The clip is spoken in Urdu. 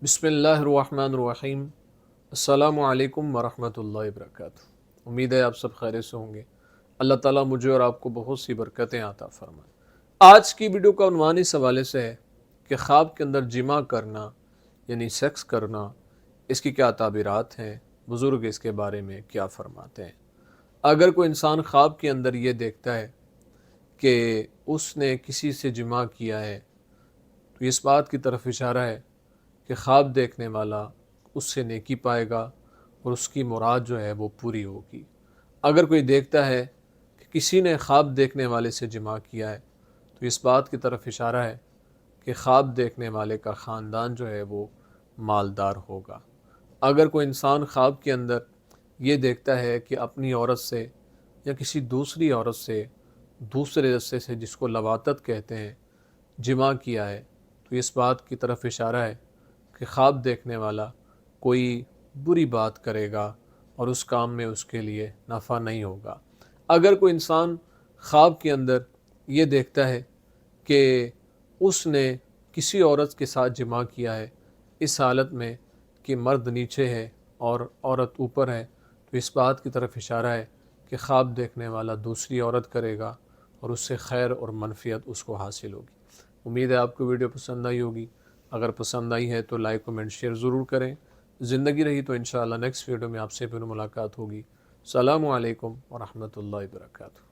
بسم اللہ الرحمن الرحیم۔ السلام علیکم ورحمۃ اللہ وبرکاتہ۔ امید ہے آپ سب خیریت سے ہوں گے۔ اللہ تعالیٰ مجھے اور آپ کو بہت سی برکتیں عطا فرمائے۔ آج کی ویڈیو کا عنوان اس حوالے سے ہے کہ خواب کے اندر جمع کرنا یعنی سیکس کرنا، اس کی کیا تعبیرات ہیں، بزرگ اس کے بارے میں کیا فرماتے ہیں۔ اگر کوئی انسان خواب کے اندر یہ دیکھتا ہے کہ اس نے کسی سے جمع کیا ہے تو اس بات کی طرف اشارہ ہے کہ خواب دیکھنے والا اس سے نیکی پائے گا اور اس کی مراد جو ہے وہ پوری ہوگی۔ اگر کوئی دیکھتا ہے کہ کسی نے خواب دیکھنے والے سے جمع کیا ہے تو اس بات کی طرف اشارہ ہے کہ خواب دیکھنے والے کا خاندان جو ہے وہ مالدار ہوگا۔ اگر کوئی انسان خواب کے اندر یہ دیکھتا ہے کہ اپنی عورت سے یا کسی دوسری عورت سے دوسرے رستے سے، جس کو لواطت کہتے ہیں، جمع کیا ہے تو اس بات کی طرف اشارہ ہے کہ خواب دیکھنے والا کوئی بری بات کرے گا اور اس کام میں اس کے لیے نفع نہیں ہوگا۔ اگر کوئی انسان خواب کے اندر یہ دیکھتا ہے کہ اس نے کسی عورت کے ساتھ جمع کیا ہے، اس حالت میں کہ مرد نیچے ہے اور عورت اوپر ہے، تو اس بات کی طرف اشارہ ہے کہ خواب دیکھنے والا دوسری عورت کرے گا اور اس سے خیر اور منفعت اس کو حاصل ہوگی۔ امید ہے آپ کو ویڈیو پسند آئی ہوگی۔ اگر پسند آئی ہے تو لائک کمنٹ شیئر ضرور کریں۔ زندگی رہی تو انشاءاللہ نیکسٹ ویڈیو میں آپ سے پھر ملاقات ہوگی۔ السلام علیکم ورحمۃ اللہ وبرکاتہ۔